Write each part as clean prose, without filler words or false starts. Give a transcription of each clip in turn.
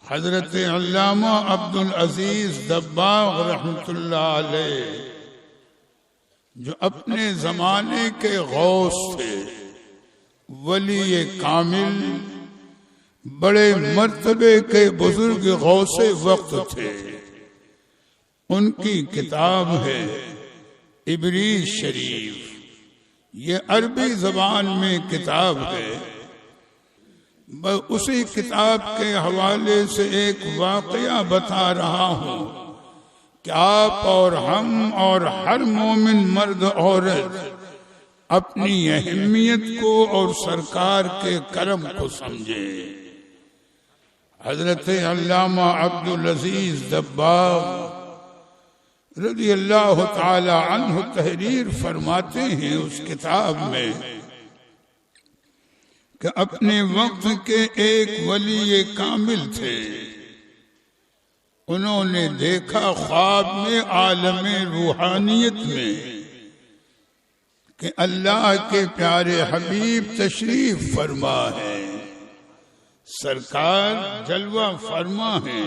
حضرت علامہ عبدالعزیز دباغ رحمۃ اللہ علیہ جو اپنے زمانے کے غوث تھے، ولی کامل، بڑے مرتبے کے بزرگ غوث وقت تھے، ان کی کتاب ہے ابریز شریف۔ یہ عربی زبان میں کتاب ہے۔ اسی کتاب کے حوالے سے ایک واقعہ بتا رہا ہوں کہ آپ اور ہم اور ہر مومن مرد عورت اپنی اہمیت کو اور سرکار کے کرم کو سمجھے۔ حضرت علامہ عبدالعزیز دباغ رضی اللہ تعالی عنہ تحریر فرماتے ہیں اس کتاب میں کہ اپنے وقت کے ایک ولی کامل تھے، انہوں نے دیکھا خواب میں عالم روحانیت میں کہ اللہ کے پیارے حبیب تشریف فرما ہے، سرکار جلوہ فرما ہے،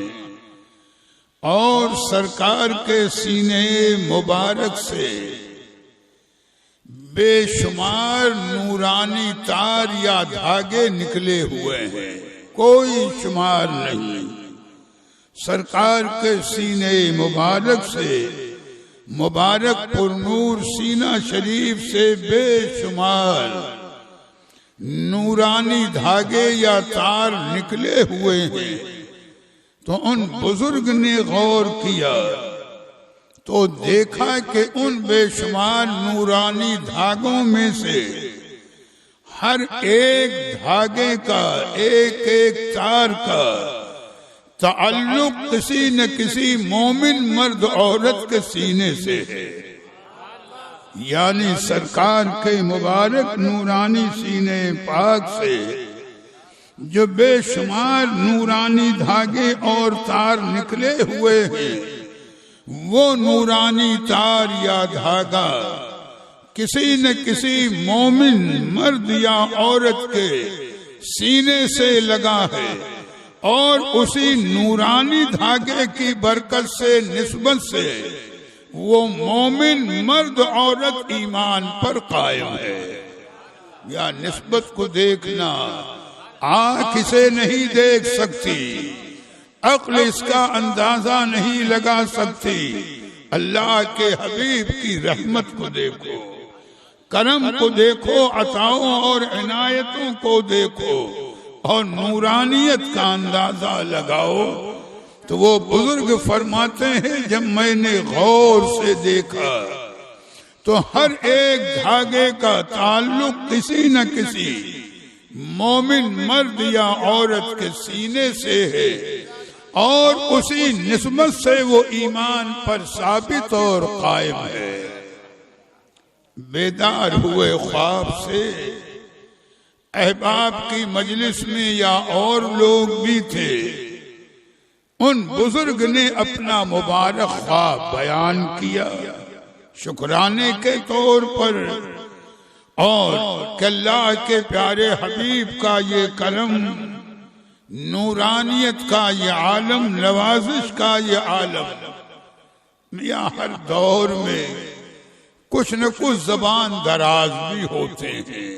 اور سرکار کے سینے مبارک سے بے شمار نورانی تار یا دھاگے نکلے ہوئے ہیں، کوئی شمار نہیں۔ سرکار کے سینے مبارک سے، مبارک پر نور سینہ شریف سے بے شمار نورانی دھاگے یا تار نکلے ہوئے ہیں۔ تو ان بزرگ نے غور کیا تو دیکھا کہ ان بے شمار نورانی دھاگوں میں سے ہر ایک دھاگے کا، ایک ایک تار کا تعلق کسی نہ کسی مومن مرد عورت کے سینے سے ہے، یعنی سرکار کے مبارک نورانی سینے پاک سے جو بے شمار نورانی دھاگے اور تار نکلے ہوئے ہیں، وہ نورانی تار یا دھاگا کسی نہ کسی مومن مرد یا عورت کے سینے سے لگا ہے، اور اسی نورانی دھاگے کی برکت سے، نسبت سے وہ مومن مرد عورت ایمان پر قائم ہے۔ یا نسبت کو دیکھنا آنکھ اسے نہیں دیکھ سکتی، عقل اس کا اندازہ نہیں لگا سکتی۔ اللہ کے حبیب کی رحمت کو دیکھو، کرم کو دیکھو، عطاؤں اور عنایتوں کو دیکھو اور نورانیت کا اندازہ لگاؤ۔ تو وہ بزرگ فرماتے ہیں جب میں نے غور سے دیکھا تو ہر ایک دھاگے کا تعلق کسی نہ کسی مومن مرد یا عورت کے سینے سے ہے، اور اسی نسبت سے وہ ایمان پر ثابت اور قائم ہے۔ بیدار ہوئے خواب سے، احباب کی مجلس میں یا اور لوگ بھی تھے، ان بزرگ نے اپنا مبارک خواب بیان کیا شکرانے کے طور پر، اور کہ اللہ کے پیارے حبیب کا یہ کرم، نورانیت کا یہ عالم، نوازش کا یہ عالم، یا ہر دور میں کچھ نہ کچھ زبان دراز بھی ہوتے ہیں،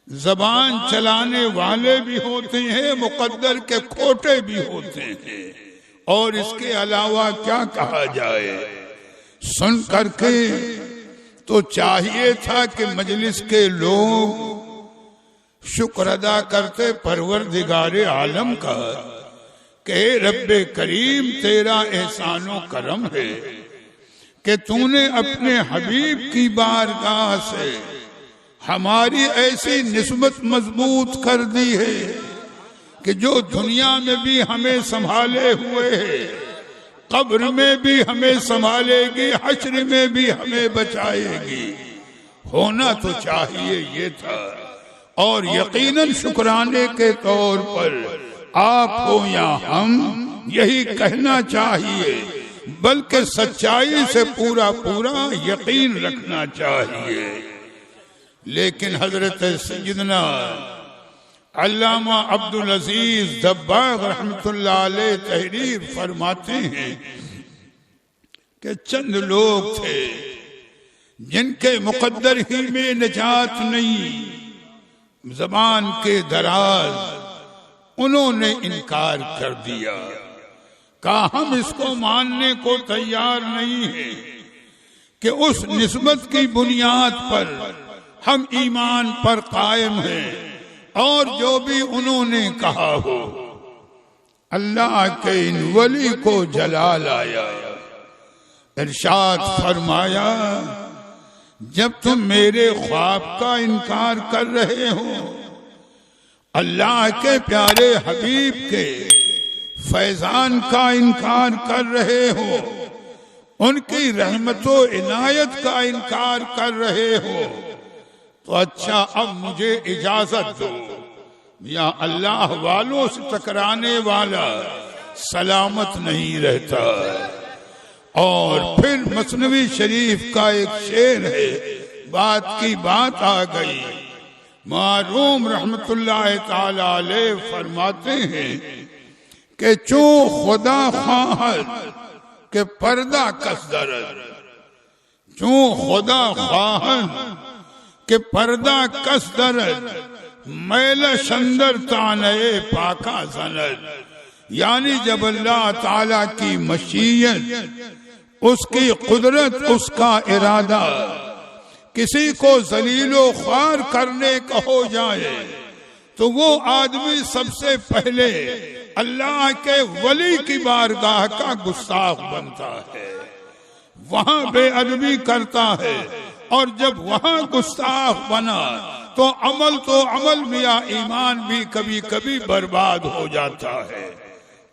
زبان چلانے والے بھی ہوتے ہیں، مقدر کے کھوٹے بھی ہوتے ہیں، اور اس کے علاوہ کیا کہا جائے۔ سن کر کے تو چاہیے تھا کہ مجلس کے لوگ شکر ادا کرتے پروردگار عالم کا کہ رب کریم تیرا احسان و کرم ہے کہ تو نے اپنے حبیب کی بارگاہ سے ہماری ایسی نسبت مضبوط کر دی ہے کہ جو دنیا میں بھی ہمیں سنبھالے ہوئے ہے، قبر میں بھی ہمیں سنبھالے گی، حشر میں بھی ہمیں بچائے گی۔ ہونا تو چاہیے یہ تھا، اور یقیناً شکرانے کے طور پر آپ ہو یا ہم یہی کہنا چاہیے، بلکہ سچائی سے پورا یقین رکھنا چاہیے۔ لیکن حضرت سیدنا علامہ عبدالعزیز دباغ رحمۃ اللہ علیہ تحریر فرماتے ہیں کہ چند لوگ تھے جن کے مقدر ہی میں نجات نہیں، زبان کے دراز انہوں نے انکار کر دیا، کہا ہم اس کو ماننے کو تیار نہیں ہیں کہ اس نسبت کی بنیاد پر ہم ایمان پر قائم ہیں اور جو بھی انہوں نے کہا ہو۔ اللہ کے ان ولی کو جلال آیا، ارشاد فرمایا جب تم میرے خواب کا انکار کر رہے ہو، اللہ کے پیارے حبیب کے فیضان کا انکار کر رہے ہو، ان کی رحمت و عنایت کا انکار کر رہے ہو، تو اچھا اب مجھے اجازت دو، یا اللہ والوں سے ٹکرانے والا سلامت نہیں رہتا۔ اور پھر مثنوی شریف کا ایک شعر ہے، بات کی بات آ گئی، معروم رحمت اللہ تعالی علیہ فرماتے ہیں کہ چوں خدا خواہد کہ پردہ کس درد، چوں خدا خواہد کہ پردہ کس درد، میل شندر تانے پاکا زند، یعنی جب اللہ تعالی کی مشیت، اس کی قدرت، اس کا ارادہ کسی کو ذلیل و خوار کرنے کا ہو جائے تو وہ آدمی سب سے پہلے اللہ کے ولی کی بارگاہ کا گستاخ بنتا ہے، وہاں بے ادبی کرتا ہے، اور جب وہاں گستاخ بنا تو عمل یا ایمان بھی کبھی کبھی برباد ہو جاتا ہے۔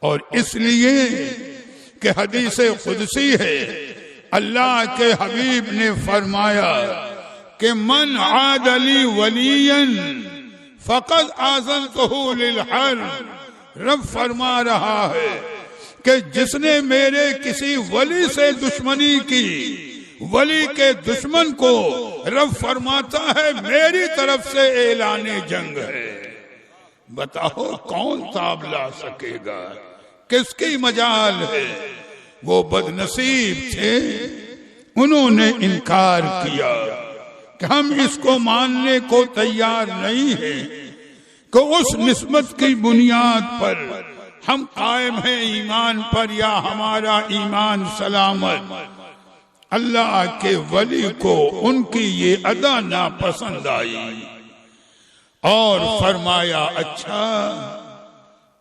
اور اس لیے کہ حدیث قدسی ہے، اللہ کے حبیب نے فرمایا کہ من عاد لی ولیا فقد آذنتہ للحرب، رب فرما رہا ہے کہ جس نے میرے کسی ولی سے دشمنی کی، ولی کے دشمن کو رب فرماتا ہے میری طرف سے اعلان جنگ ہے۔ بتاؤ کون تاب لا سکے گا، کس کی مجال ہے؟ وہ بد نصیب تھے، انہوں نے انکار کیا کہ ہم اس کو ماننے کو تیار نہیں ہیں کہ اس نسبت کی بنیاد پر ہم قائم ہیں ایمان پر، یا ہمارا ایمان سلامت۔ اللہ کے ولی کو ان کی یہ ادا ناپسند آئی اور فرمایا اچھا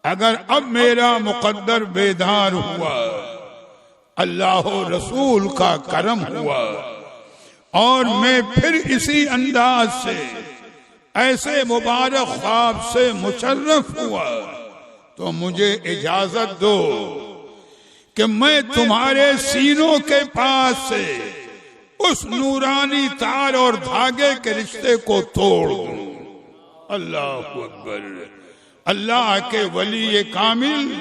اگر اب میرا مقدر بیدار ہوا، اللہ و رسول کا کرم ہوا، اور میں پھر اسی انداز سے ایسے مبارک خواب سے مشرف ہوا، تو مجھے اجازت دو کہ میں تمہارے سینوں کے پاس سے اس نورانی تار اور دھاگے کے رشتے کو توڑ دوں۔ اللہ اکبر۔ اللہ کے ولی کامل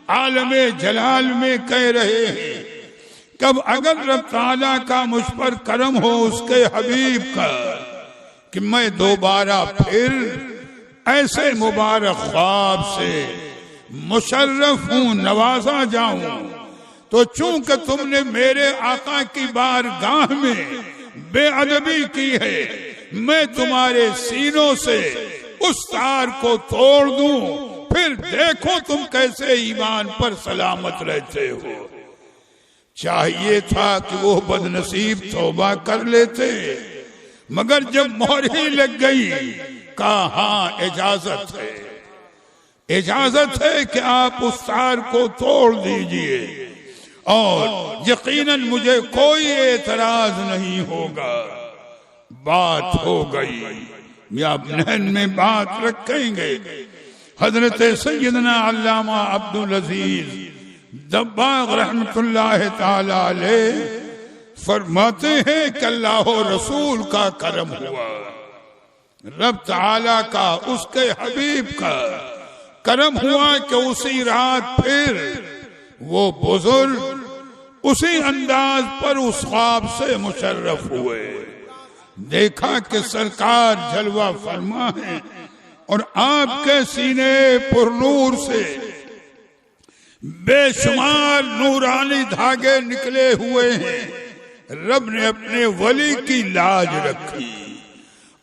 عالم جلال میں کہہ رہے ہیں کب اگر رب تعالیٰ کا مجھ پر کرم ہو، اس کے حبیب کا، کہ میں دوبارہ پھر ایسے مبارک خواب سے مشرف ہوں، نوازا جاؤں، تو چونکہ تم نے میرے آقا کی بارگاہ میں بے ادبی کی ہے، میں تمہارے سینوں سے اس تار کو توڑ دوں، پھر دیکھو تم کیسے ایمان پر سلامت رہتے ہو۔ چاہیے تھا کہ وہ بد نصیب توبہ کر لیتے، مگر جب مہر ہی لگ گئی کہا ہاں اجازت ہے، اجازت ہے کہ آپ اس تار کو توڑ دیجئے، اور یقیناً مجھے کوئی اعتراض نہیں ہوگا۔ بات ہو گئی، یا ذہن میں بات رکھیں گے، حضرت سیدنا علامہ عبدالعزیز دباغ رحمت اللہ تعالی علیہ فرماتے ہیں کہ اللہ و رسول کا کرم ہوا، رب تعالی کا، اس کے حبیب کا کرم ہوا کہ اسی رات پھر وہ بزرگ اسی انداز پر اس خواب سے مشرف ہوئے۔ دیکھا کہ سرکار جلوہ فرما ہے، اور آپ کے سینے پر نور سے بے شمار نورانی دھاگے نکلے ہوئے ہیں. رب نے اپنے ولی کی لاج رکھی،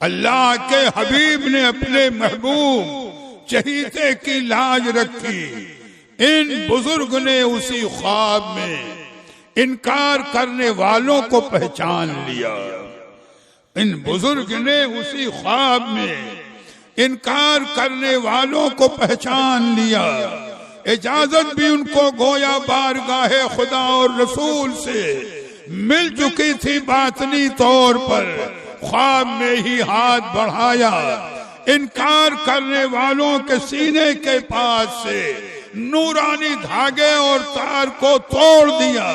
اللہ کے حبیب نے اپنے محبوب چہیتے کی لاج رکھی. ان بزرگ نے اسی خواب میں انکار کرنے والوں کو پہچان لیا. ان بزرگ نے اسی خواب میں انکار کرنے والوں کو پہچان لیا. اجازت بھی ان کو گویا بارگاہ خدا اور رسول سے مل چکی تھی باطنی طور پر. خواب میں ہی ہاتھ بڑھایا، انکار کرنے والوں کے سینے کے پاس سے نورانی دھاگے اور تار کو توڑ دیا.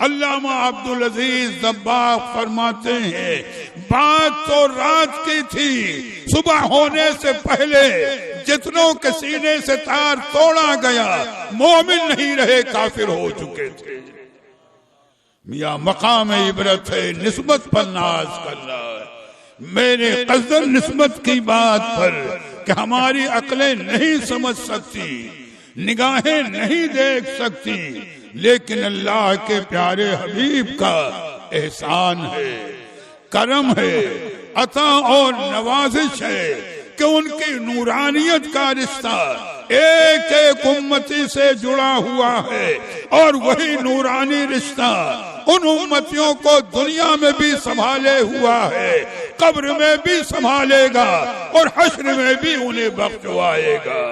علامہ عبدالعزیز دباغ فرماتے ہیں بات تو رات کی تھی، صبح ہونے سے پہلے جتنوں کے سینے سے تار توڑا گیا مومن نہیں رہے، کافر ہو چکے تھے. میاں مقام عبرت ہے نسبت پر ناز کرنا. میرے قصدن نسبت کی بات پر کہ ہماری عقلیں نہیں سمجھ سکتی، نگاہیں نہیں دیکھ سکتی، لیکن اللہ کے پیارے حبیب کا احسان ہے، کرم ہے، عطا اور نوازش ہے کہ ان کی نورانیت کا رشتہ ایک ایک امتی سے جڑا ہوا ہے، اور وہی نورانی رشتہ ان امتیوں کو دنیا میں بھی سنبھالے ہوا ہے، قبر میں بھی سنبھالے گا اور حشر میں بھی انہیں بخشوائے گا.